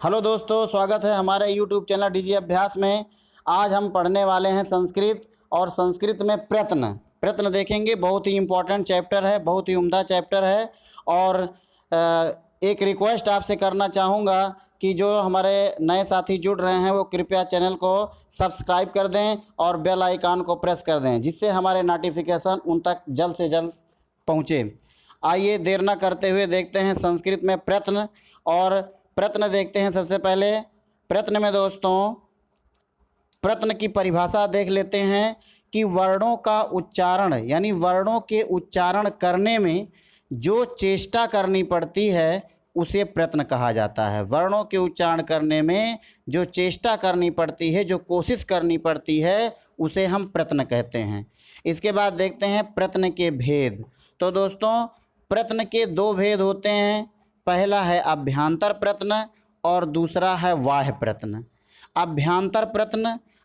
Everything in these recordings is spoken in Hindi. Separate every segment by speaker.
Speaker 1: हेलो दोस्तों, स्वागत है हमारे यूट्यूब चैनल डीजी अभ्यास में। आज हम पढ़ने वाले हैं संस्कृत और संस्कृत में प्रश्न देखेंगे। बहुत ही इम्पोर्टेंट चैप्टर है, बहुत ही उम्दा चैप्टर है। और एक रिक्वेस्ट आपसे करना चाहूँगा कि जो हमारे नए साथी जुड़ रहे हैं वो कृपया चैनल को सब्सक्राइब कर दें और बेल आइकन को प्रेस कर दें, जिससे हमारे नोटिफिकेशन उन तक जल्द से जल्द पहुँचे। आइए देर न करते हुए देखते हैं संस्कृत में प्रश्न। और प्रश्न देखते हैं। सबसे पहले प्रश्न में दोस्तों प्रश्न की परिभाषा देख लेते हैं कि वर्णों का उच्चारण यानी वर्णों के उच्चारण करने में जो चेष्टा करनी पड़ती है उसे प्रश्न कहा जाता है। वर्णों के उच्चारण करने में जो चेष्टा करनी पड़ती है, जो कोशिश करनी पड़ती है, उसे हम प्रश्न कहते हैं। इसके बाद देखते हैं प्रश्न के भेद। तो दोस्तों प्रश्न के दो भेद होते हैं। पहला है अभ्यांतर प्रश्न और दूसरा है बाह्य प्रश्न।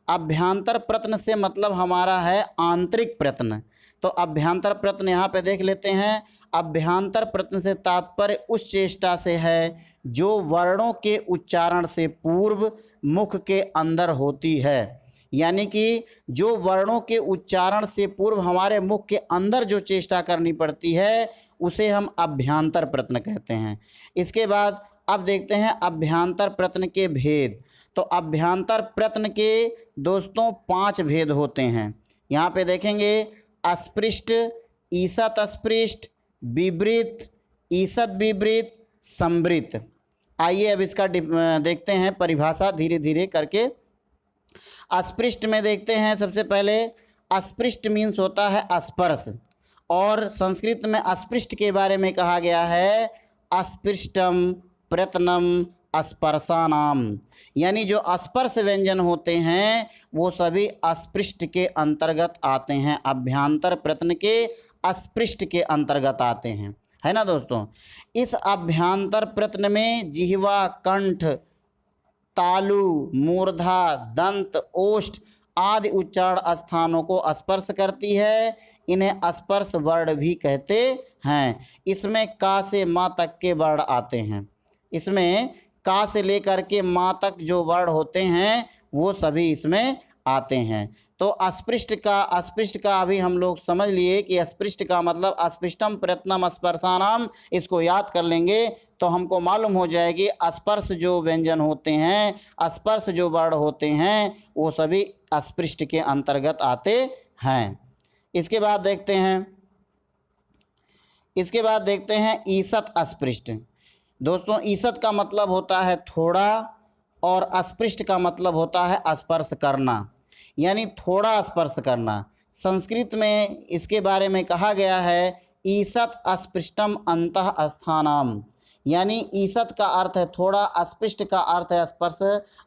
Speaker 1: अभ्यांतर प्रश्न से मतलब हमारा है आंतरिक प्रश्न। तो अभ्यांतर प्रश्न यहाँ पे देख लेते हैं। अभ्यांतर प्रश्न से तात्पर्य उस चेष्टा से है जो वर्णों के उच्चारण से पूर्व मुख के अंदर होती है। यानी कि जो वर्णों के उच्चारण से पूर्व हमारे मुख के अंदर जो चेष्टा करनी पड़ती है उसे हम अभ्यांतर प्रश्न कहते हैं। इसके बाद अब देखते हैं अभ्यांतर प्रश्न के भेद। तो अभ्यांतर प्रश्न के दोस्तों 5 भेद होते हैं। यहाँ पे देखेंगे अस्पृष्ट, ईषत् अस्पृष्ट, विवृत, ईषत् विवृत, संवृत। आइए अब इसका देखते हैं परिभाषा धीरे धीरे करके। अस्पृष्ट में देखते हैं। सबसे पहले अस्पृष्ट मीन्स होता है स्पर्श, और संस्कृत में अस्पृष्ट के बारे में कहा गया है अस्पृष्टम प्रश्नम स्पर्शानाम। यानी जो स्पर्श व्यंजन होते हैं वो सभी अस्पृष्ट के अंतर्गत आते हैं, अभ्यांतर प्रश्न के अस्पृष्ट के अंतर्गत आते हैं, है ना दोस्तों। इस अभ्यांतर प्रश्न में जिह्वा, कंठ, तालु, मूर्धा, दंत, ओष्ठ आदि उच्चारण स्थानों को स्पर्श करती है। इन्हें स्पर्श वर्ण भी कहते हैं। इसमें का से माँ तक के वर्ण आते हैं। इसमें का से लेकर के माँ तक जो वर्ण होते हैं वो सभी इसमें आते हैं। तो अस्पृष्ट का अभी हम लोग समझ लिए कि अस्पृष्ट का मतलब अस्पृष्टम प्रयत्नम स्पर्शानाम। इसको याद कर लेंगे तो हमको मालूम हो जाएगी स्पर्श जो व्यंजन होते हैं, स्पर्श जो वर्ण होते हैं वो सभी अस्पृष्ट के अंतर्गत आते हैं। इसके बाद देखते हैं ईषत् अस्पृष्ट। दोस्तों ईषत् का मतलब होता है थोड़ा और अस्पृष्ट का मतलब होता है स्पर्श करना, यानी थोड़ा स्पर्श करना। संस्कृत में इसके बारे में कहा गया है ईषत् अस्पृष्टम अंतः स्थानम। यानी ईषत् का अर्थ है थोड़ा, अस्पृष्ट का अर्थ है स्पर्श।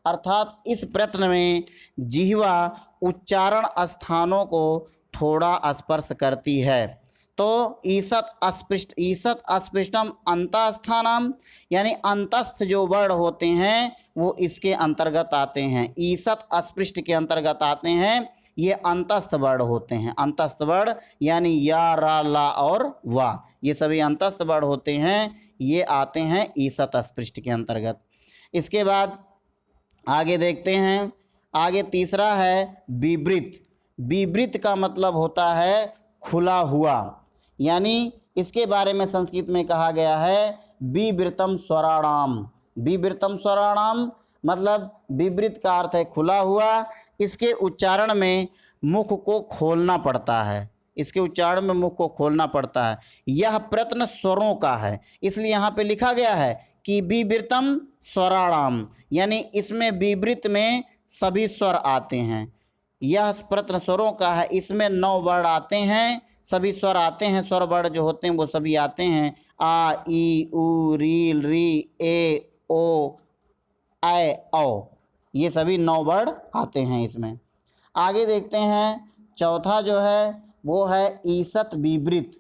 Speaker 1: अर्थात इस प्रश्न में जिह्वा उच्चारण स्थानों को थोड़ा स्पर्श करती है। तो ईषत् अस्पृष्टम अंतःस्थानम, यानी अंतस्थ जो वर्ण होते हैं वो इसके अंतर्गत आते हैं, ईषत् अस्पृष्ट के अंतर्गत आते हैं। ये अंतस्थ वर्ण होते हैं। अंतस्थ वर्ण यानी या, रा, ला और वा, ये सभी अंतस्थ वर्ण होते हैं, ये आते हैं ईषत् अस्पृष्ट के अंतर्गत। इसके बाद आगे देखते हैं। आगे तीसरा है विवृत। विवृत का मतलब होता है खुला हुआ। यानी इसके बारे में संस्कृत में कहा गया है विवृतम स्वराणाम। विवृतम स्वराणाम मतलब विवृत का अर्थ है खुला हुआ। इसके उच्चारण में मुख को खोलना पड़ता है। इसके उच्चारण में मुख को खोलना पड़ता है। यह प्रश्न स्वरों का है, इसलिए यहाँ पे लिखा गया है कि विवृतम स्वराणाम, यानी इसमें विवृत में सभी स्वर आते हैं। यह प्रश्न स्वरों का है, इसमें 9 वर्ण आते हैं, सभी स्वर आते हैं। स्वर वर्ण जो होते हैं वो सभी आते हैं। आ, ई, उ, री, री, ए, ओ, ऐ, औ, ये सभी 9 वर्ण आते हैं इसमें। आगे देखते हैं। चौथा जो है वो है ईषत् विवृत।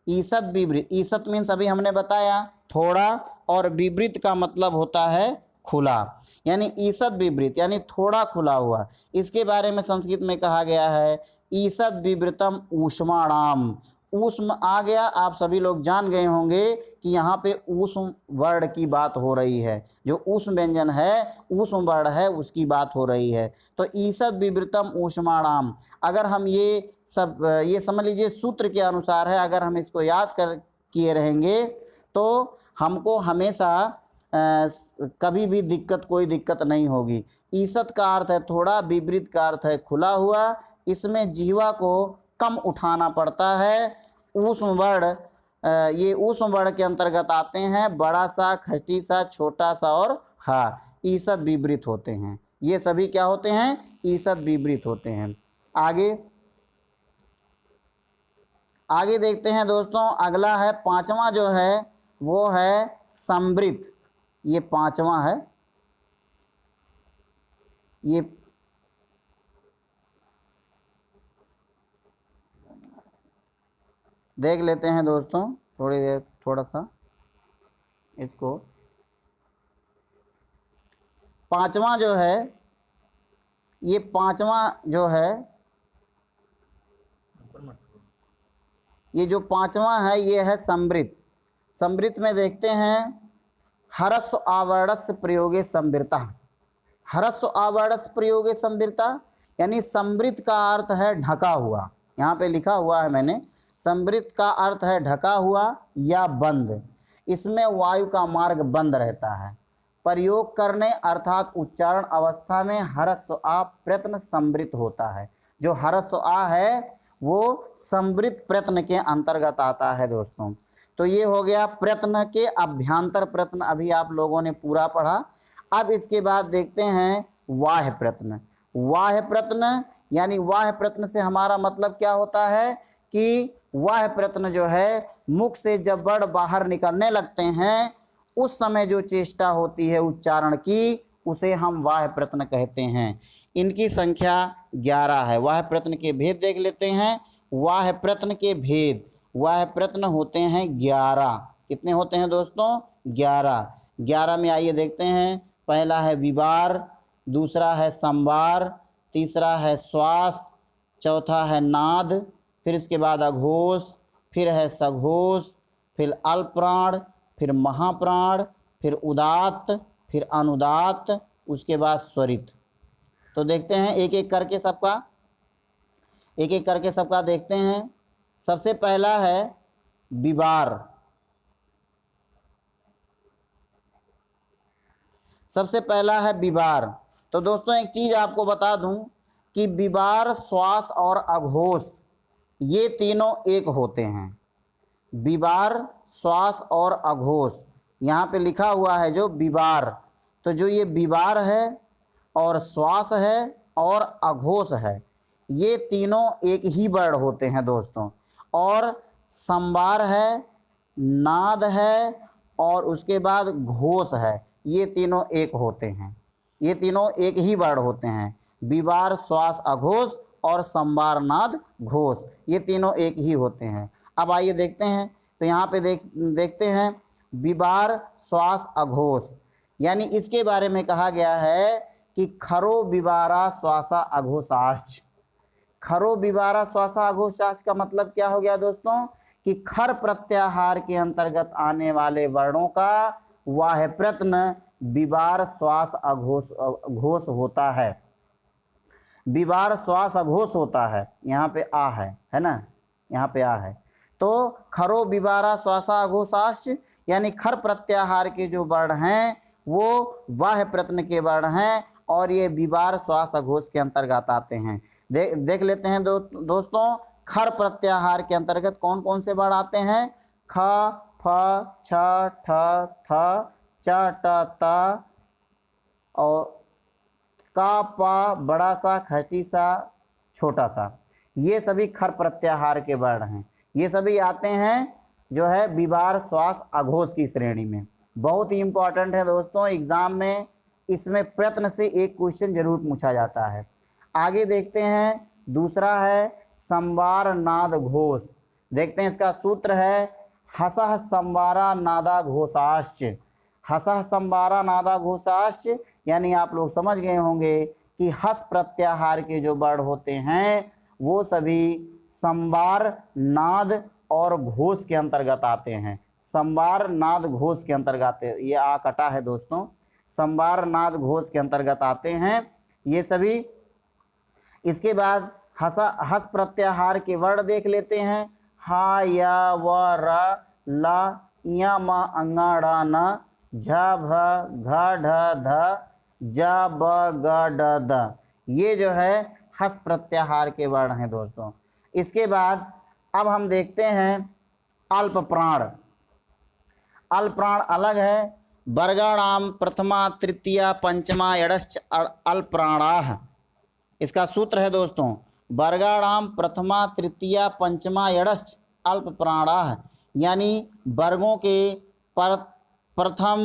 Speaker 1: ईषत् विवृत, ईषत् मीन्स अभी हमने बताया थोड़ा, और विवृत का मतलब होता है खुला, यानी ईषत् विवृत यानी थोड़ा खुला हुआ। इसके बारे में संस्कृत में कहा गया है ईषत् विवृतम ऊष्माणाम। ऊष्म आ गया, आप सभी लोग जान गए होंगे कि यहाँ पे ऊष्म वर्ण की बात हो रही है, जो ऊष्म व्यंजन है, ऊष्म वर्ण है, उसकी बात हो रही है। तो ईसद विवृतम ऊष्माणाम, अगर हम ये समझ लीजिए सूत्र के अनुसार है, अगर हम इसको याद कर किए रहेंगे तो हमको हमेशा कभी भी कोई दिक्कत नहीं होगी। ईसद का अर्थ है थोड़ा, विवृत का अर्थ है खुला हुआ, इसमें जीवा को कम उठाना पड़ता है। ऊष्म वर्ण, ये ऊष्म वर्ण के अंतर्गत आते हैं, बड़ा सा, खष्टी सा, छोटा सा और हा, ईसद विवृत होते हैं। ये सभी क्या होते हैं? ईसद विवृत होते हैं। आगे देखते हैं दोस्तों, अगला है पांचवा जो है वो है संवृत। ये पांचवा है, ये देख लेते हैं दोस्तों थोड़ी देर, थोड़ा सा इसको। पांचवा जो है, ये पांचवा जो है, ये जो पांचवा है ये है संवृत। संवृत में देखते हैं हरस्व आवर्णस्य प्रयोगे संवृता। हरस्व आवर्णस्य प्रयोगे संवृता यानी संवृत का अर्थ है ढका हुआ। यहाँ पे लिखा हुआ है मैंने, संवृत का अर्थ है ढका हुआ या बंद। इसमें वायु का मार्ग बंद रहता है। प्रयोग करने अर्थात उच्चारण अवस्था में हरस्व आ प्रयत्न संवृत होता है। जो हरस्व आ है वो संवृत प्रयत्न के अंतर्गत आता है दोस्तों। तो ये हो गया प्रयत्न के अभ्यंतर प्रयत्न, अभी आप लोगों ने पूरा पढ़ा। अब इसके बाद देखते हैं वाह्य प्रयत्न। वाह्य प्रयत्न यानी वाह्य प्रयत्न से हमारा मतलब क्या होता है कि वाह्य प्रयत्न जो है, मुख से जब वर्ण बाहर निकलने लगते हैं उस समय जो चेष्टा होती है उच्चारण की, उसे हम वाह्य प्रयत्न कहते हैं। इनकी संख्या 11 है। वाह्य प्रयत्न के भेद देख लेते हैं। वाह्य प्रयत्न के भेद, वाह्य प्रयत्न होते हैं 11। कितने होते हैं दोस्तों? 11। 11 में आइए देखते हैं। पहला है विवार, दूसरा है संवार, तीसरा है श्वास, चौथा है नाद, फिर इसके बाद अघोष, फिर है सघोष, फिर अल्पप्राण, फिर महाप्राण, फिर उदात्त, फिर अनुदात्त, उसके बाद स्वरित। तो देखते हैं एक एक करके सबका देखते हैं। सबसे पहला है विवार। सबसे पहला है विवार। तो दोस्तों एक चीज आपको बता दूं कि विवार, श्वास और अघोष ये तीनों एक होते हैं। विवार, श्वास और अघोष, यहाँ पे लिखा हुआ है जो विवार, तो जो ये विवार है और श्वास है और अघोष है, ये तीनों एक ही वर्ण होते हैं दोस्तों। और संवार है, नाद है और उसके बाद घोष है, ये तीनों एक होते हैं। ये तीनों एक ही वर्ण होते हैं। विवार, श्वास, अघोष और संवार, नाद, घोष, ये तीनों एक ही होते हैं। अब आइए देखते हैं। तो यहाँ पे देखते हैं विवार, श्वास, अघोष, यानी इसके बारे में कहा गया है कि खरो विवारा श्वासा अघोषाश्च। खरो विवारा श्वासा अघोषाश्च का मतलब क्या हो गया दोस्तों कि खर प्रत्याहार के अंतर्गत आने वाले वर्णों का वाह्य प्रयत्न विवार, श्वास, अघोष होता है। विवार, श्वास, अघोष होता है। यहाँ पे आ है ना, यहाँ पे आ है। तो खरो विवारा श्वासा अघोषाश्च यानी खर प्रत्याहार के जो वर्ण हैं वो वाह्य प्रयत्न के वर्ण हैं और ये विवार, श्वास, अघोष के अंतर्गत आते हैं। देख लेते हैं दोस्तों खर प्रत्याहार के अंतर्गत कौन कौन से वर्ण आते हैं। ख, फ, छ, ठ, थ, च, ट, त और का, पा, बड़ा सा, खष्टी सा, छोटा सा, ये सभी खर प्रत्याहार के वर्ण हैं। ये सभी आते हैं जो है विवार, श्वास, अघोष की श्रेणी में। बहुत ही इंपॉर्टेंट है दोस्तों, एग्जाम में इसमें प्रयत्न से एक क्वेश्चन जरूर पूछा जाता है। आगे देखते हैं, दूसरा है संवार, नाद, घोष। देखते हैं इसका सूत्र है हसः संवारा नादा घोषाश्च। हसः संवारा नादा घोषाश्च यानी आप लोग समझ गए होंगे कि हस प्रत्याहार के जो वर्ण होते हैं वो सभी संवार, नाद और घोष के अंतर्गत आते हैं। संवार नाद घोष के अंतर्गत, ये आ कटा है दोस्तों, संवार नाद घोष के अंतर्गत आते हैं ये सभी। इसके बाद हस प्रत्याहार के वर्ण देख लेते हैं। हा, या, व, र, ला, या, म, अंगा, ड़ा, न, झ, भ, घ, ढ, ध, ज, ब, ग, ड, द, ये जो है हस प्रत्याहार के वर्ण हैं दोस्तों। इसके बाद अब हम देखते हैं अल्प प्राण। अल्प प्राण अलग है। वर्गाणाम प्रथमा तृतीया पंचमा यडश्च अल्प प्राणाः। इसका सूत्र है दोस्तों, वर्गाणाम प्रथमा तृतीया पंचमा यडश्च अल्प प्राणाः, यानी वर्गों के प्रथम,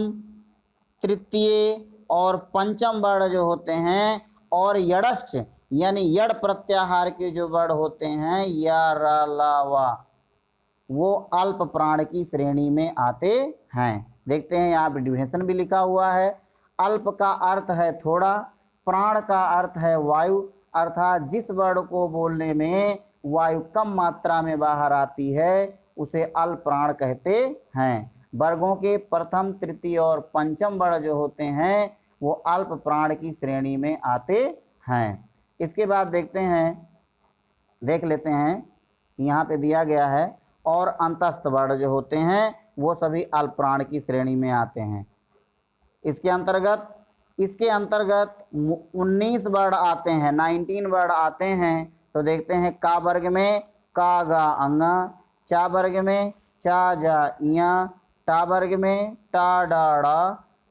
Speaker 1: तृतीय और पंचम वर्ण जो होते हैं, और यडश्च यानी यड प्रत्याहार के जो वर्ण होते हैं, या, रा, ला, वा, वो अल्प प्राण की श्रेणी में आते हैं। देखते हैं यहाँ पे डिफिनेशन भी लिखा हुआ है। अल्प का अर्थ है थोड़ा, प्राण का अर्थ है वायु, अर्थात जिस वर्ण को बोलने में वायु कम मात्रा में बाहर आती है उसे अल्प प्राण कहते हैं। वर्गों के प्रथम, तृतीय और पंचम वर्ण जो होते हैं वो अल्प प्राण की श्रेणी में आते हैं। इसके बाद देख लेते हैं यहाँ पे दिया गया है, और अंतस्थ वर्ण जो होते हैं वो सभी अल्प प्राण की श्रेणी में आते हैं। इसके अंतर्गत 19 वर्ण आते हैं, 19 वर्ण आते हैं। तो देखते हैं का वर्ग में का, गा, अंगा, चा वर्ग में चा, जा, इया, टा वर्ग में टा, डा, डा,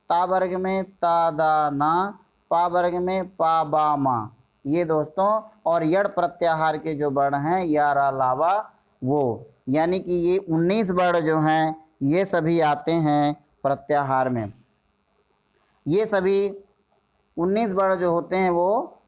Speaker 1: ता वर्ग में ता, दा, ना, पा वर्ग में पा, बा, मा, ये दोस्तों। और यड़ प्रत्याहार के जो वर्ण हैं, या, रा, लावा, वो, यानी कि ये 19 वर्ण जो हैं ये सभी आते हैं प्रत्याहार में। ये सभी 19 वर्ण जो होते हैं वो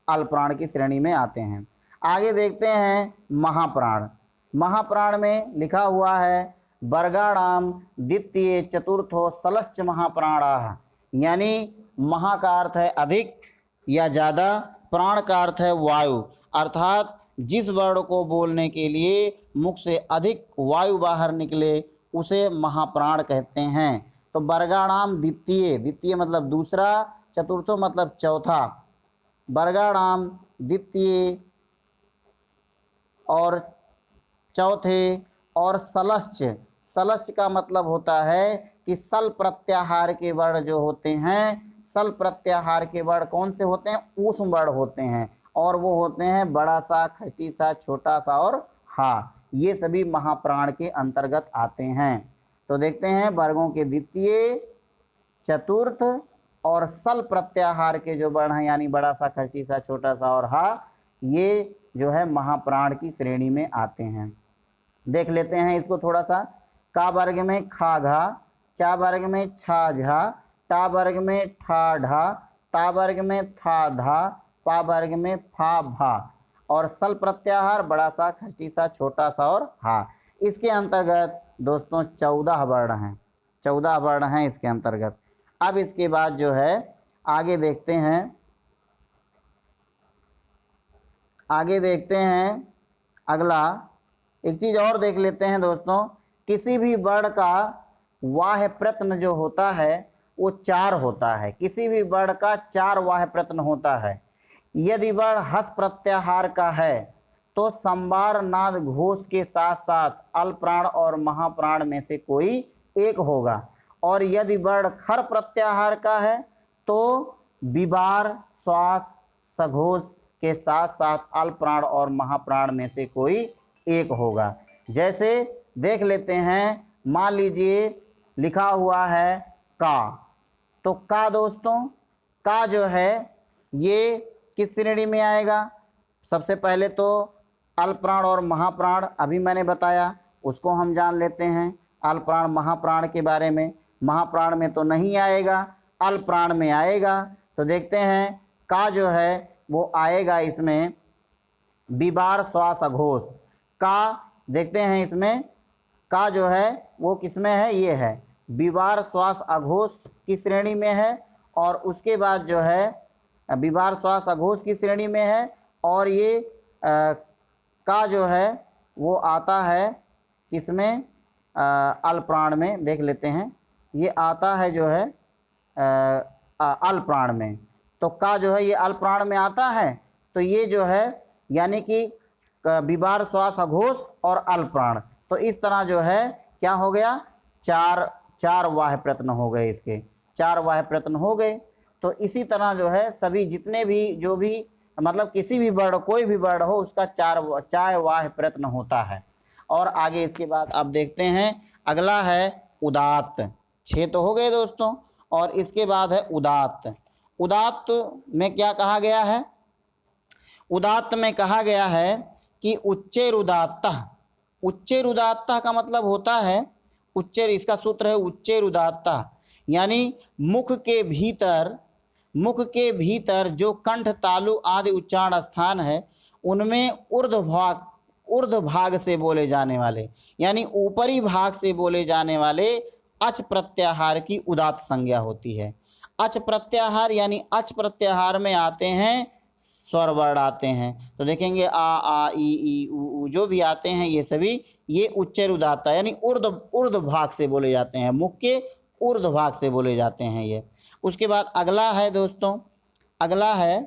Speaker 1: अल्प प्राण की श्रेणी में आते हैं। आगे देखते हैं महाप्राण। महाप्राण में लिखा हुआ है वर्गाणाम द्वितीय चतुर्थो सलश्च महाप्राणाः, यानी महा का अर्थ है अधिक या ज़्यादा, प्राण का अर्थ है वायु, अर्थात जिस वर्ण को बोलने के लिए मुख से अधिक वायु बाहर निकले उसे महाप्राण कहते हैं। तो वर्गाणाम द्वितीय, द्वितीय मतलब दूसरा, चतुर्थो मतलब चौथा, वर्गाणाम द्वितीय और चौथे, और सलश्च, सलश्च का मतलब होता है कि सल प्रत्याहार के वर्ण जो होते हैं, सल प्रत्याहार के वर्ण कौन से होते हैं, ऊष्म वर्ण होते हैं, और वो होते हैं बड़ा सा, खष्टी सा, छोटा सा और हा, ये सभी महाप्राण के अंतर्गत आते हैं। तो देखते हैं वर्गों के द्वितीय, चतुर्थ और सल प्रत्याहार के जो वर्ण हैं, यानी बड़ा सा, खष्टी सा, छोटा सा और हा, ये जो है महाप्राण की श्रेणी में आते हैं। देख लेते हैं इसको थोड़ा सा। का वर्ग में खा, घा, चा वर्ग में छा, झा, टा वर्ग में ठा, ढा, ता वर्ग में था, धा, पा वर्ग में फा, भा, और सल प्रत्याहार बड़ा सा, खष्टी सा, छोटा सा और हा। इसके अंतर्गत दोस्तों 14 वर्ण हैं, 14 वर्ण हैं इसके अंतर्गत। अब इसके बाद जो है आगे देखते हैं, अगला एक चीज़ और देख लेते हैं दोस्तों। किसी भी वर्ण का वाह्य प्रत्यय जो होता है वो 4 होता है, किसी भी वर्ण का 4 वाह्य प्रत्यय होता है। यदि वर्ण हस प्रत्याहार का है तो संवार नाद घोष के साथ साथ अल्प प्राण और महाप्राण में से कोई एक होगा, और यदि वर्ण खर प्रत्याहार का है तो विवार श्वास सघोष के साथ साथ अल्प प्राण और महाप्राण में से कोई एक होगा। जैसे देख लेते हैं, मान लीजिए लिखा हुआ है का, तो का दोस्तों, का जो है ये किस श्रेणी में आएगा? सबसे पहले तो अल्प प्राण और महाप्राण अभी मैंने बताया, उसको हम जान लेते हैं अल्प प्राण महाप्राण के बारे में। महाप्राण में तो नहीं आएगा, अल्प प्राण में आएगा। तो देखते हैं का जो है वो आएगा इसमें विवार श्वास अघोष। का देखते हैं इसमें का जो है वो किसमें है, ये है विवार श्वास अघोष की श्रेणी में है, और उसके बाद जो है विवार श्वास अघोष की श्रेणी में है, और ये का जो है वो आता है इसमें अल्प्राण में देख लेते हैं, ये आता है जो है अल्प्राण में। तो का जो है ये अल्प्राण में आता है, तो ये जो है यानी कि विबार श्वास अघोष और अल्प्राण, तो इस तरह जो है क्या हो गया, चार वाह्य प्रयत्न हो गए, इसके 4 वाह्य प्रयत्न हो गए। तो इसी तरह जो है सभी जितने भी जो भी मतलब किसी भी वर्ण, कोई भी वर्ण हो, उसका 4 वाह्य प्रयत्न होता है। और आगे इसके बाद आप देखते हैं, अगला है उदात्त। 6 तो हो गए दोस्तों, और इसके बाद है उदात्त। उदात्त में क्या कहा गया है, उदात्त में कहा गया है कि उच्चैरुदात्तः। उच्चैरुदात्तः का मतलब होता है, उच्चैर, इसका सूत्र है उच्चैरुदात्तः, यानी मुख के भीतर जो कंठ, तालु आदि उच्चारण स्थान है, उनमें ऊर्ध्व भाग से बोले जाने वाले, यानी ऊपरी भाग से बोले जाने वाले अच प्रत्याहार की उदात्त संज्ञा होती है। अच प्रत्याहार यानी अच प्रत्याहार में आते हैं स्वर वर्ण आते हैं, तो देखेंगे आ ई उ जो भी आते हैं ये सभी ये उच्चैरुदात्त यानी ऊर्ध्व भाग से बोले जाते हैं, मुख के ऊर्ध्व भाग से बोले जाते हैं ये। उसके बाद अगला है दोस्तों, अगला है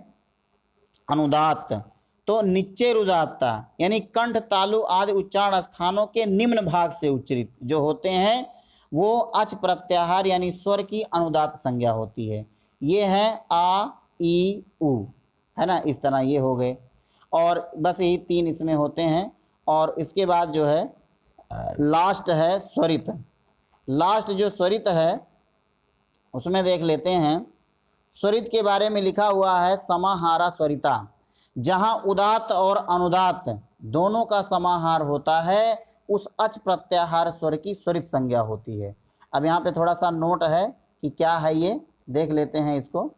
Speaker 1: अनुदात्त। तो निच्चैरुदात्ता यानी कंठ, तालु आदि उच्चारण स्थानों के निम्न भाग से उच्चरित जो होते हैं वो अच प्रत्याहार यानी स्वर की अनुदात्त संज्ञा होती है। ये है आ ई उ, है ना, इस तरह ये हो गए, और बस यही 3 इसमें होते हैं। और इसके बाद जो है लास्ट है स्वरित। लास्ट जो स्वरित है उसमें देख लेते हैं, स्वरित के बारे में लिखा हुआ है समाहारा स्वरिता, जहाँ उदात्त और अनुदात्त दोनों का समाहार होता है, उस अच प्रत्याहार स्वर की स्वरित संज्ञा होती है। अब यहाँ पे थोड़ा सा नोट है कि क्या है ये, देख लेते हैं इसको।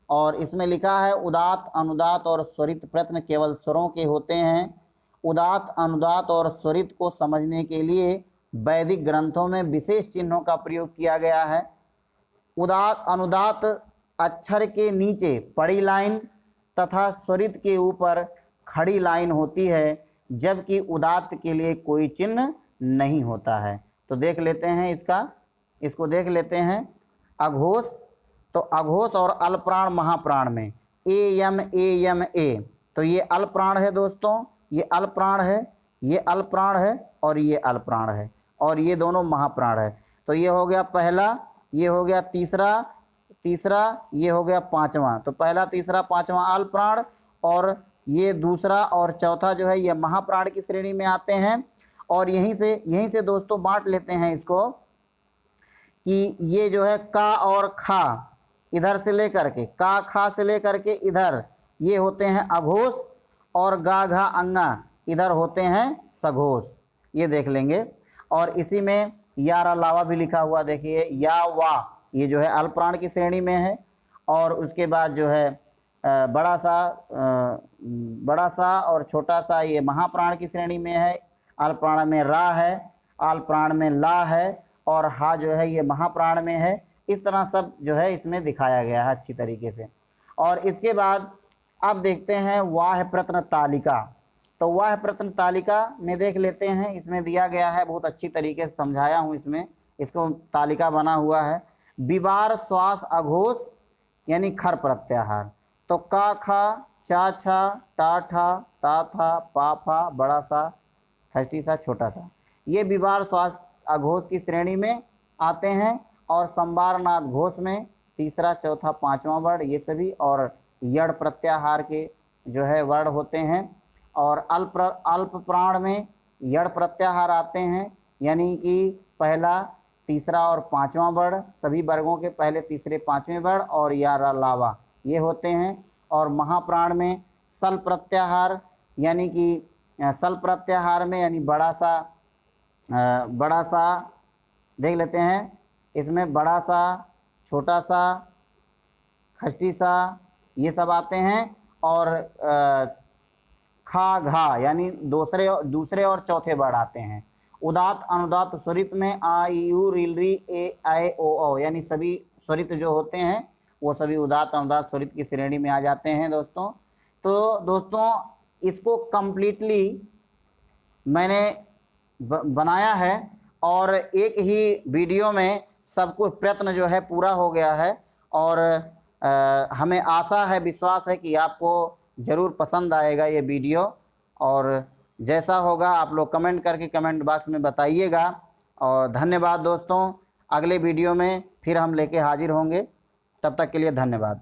Speaker 1: और इसमें लिखा है उदात्त, अनुदात्त और स्वरित प्रयत्न केवल स्वरों के होते हैं। उदात्त, अनुदात्त और स्वरित को समझने के लिए वैदिक ग्रंथों में विशेष चिन्हों का प्रयोग किया गया है। उदात्त, अनुदात्त अक्षर के नीचे पड़ी लाइन तथा स्वरित के ऊपर खड़ी लाइन होती है, जबकि उदात्त के लिए कोई चिन्ह नहीं होता है। तो देख लेते हैं इसको देख लेते हैं। अघोष, तो अघोष और अल्प्राण महाप्राण में ए, तो ये अल्प्राण है दोस्तों, ये अल्प्राण है, ये अल्प्राण है और ये अल्प्राण है, और ये दोनों महाप्राण है। तो ये हो गया पहला, ये हो गया तीसरा, ये हो गया पांचवा। तो पहला, तीसरा, पांचवा अल्प्राण, और ये दूसरा और चौथा जो है ये महाप्राण की श्रेणी में आते हैं। और यहीं से दोस्तों बांट लेते हैं इसको कि ये जो है का और खा, इधर से लेकर के का खा से लेकर के इधर ये होते हैं अघोष, और गा घा अंगा इधर होते हैं सघोष, ये देख लेंगे। और इसी में यार अलावा भी लिखा हुआ देखिए, या वा, ये जो है अल्प्राण की श्रेणी में है। और उसके बाद जो है बड़ा सा और छोटा सा ये महाप्राण की श्रेणी में है। अल्प्राण में रा है, अल्प्राण में ला है, और हा जो है ये महाप्राण में है। इस तरह सब जो है इसमें दिखाया गया है अच्छी तरीके से। और इसके बाद अब देखते हैं वाह्य प्रयत्न तालिका। तो वाह्य प्रयत्न तालिका में देख लेते हैं, इसमें दिया गया है, बहुत अच्छी तरीके से समझाया हूँ इसमें, इसको तालिका बना हुआ है। विबार श्वास अघोष यानी खर प्रत्याहार, तो का खा, चा छा, टा ठा, ता था, पा फा, बड़ा सा, खष्टी सा, छोटा सा, ये विबार श्वास अघोष की श्रेणी में आते हैं। और संबारनाथ घोष में तीसरा, चौथा, पांचवा वर्ण ये सभी, और यड़ प्रत्याहार के जो है वर्ण होते हैं। और अल्प प्राण में यड़ प्रत्याहार आते हैं, यानी कि पहला, तीसरा और पांचवा वर्ण, सभी वर्गों के पहले, तीसरे, पांचवें वर्ण, और यारा लावा ये होते हैं। और महाप्राण में सल प्रत्याहार, यानी कि सल प्रत्याहार में यानी बड़ा सा देख लेते हैं, इसमें बड़ा सा, छोटा सा, खष्टी सा ये सब आते हैं। और खा घा यानी दूसरे और चौथे वर्ण आते हैं। उदात्त, अनुदात्त स्वरित में आ ई उ रील री ए ऐ ओ औ यानी सभी स्वरित जो होते हैं वो सभी उदात्त, अनुदात्त स्वरित की श्रेणी में आ जाते हैं दोस्तों। तो दोस्तों इसको कम्प्लीटली मैंने बनाया है और एक ही वीडियो में सब कुछ प्रयत्न जो है पूरा हो गया है। और हमें आशा है, विश्वास है कि आपको ज़रूर पसंद आएगा ये वीडियो। और जैसा होगा आप लोग कमेंट करके कमेंट बॉक्स में बताइएगा। और धन्यवाद दोस्तों, अगले वीडियो में फिर हम लेके हाजिर होंगे। तब तक के लिए धन्यवाद।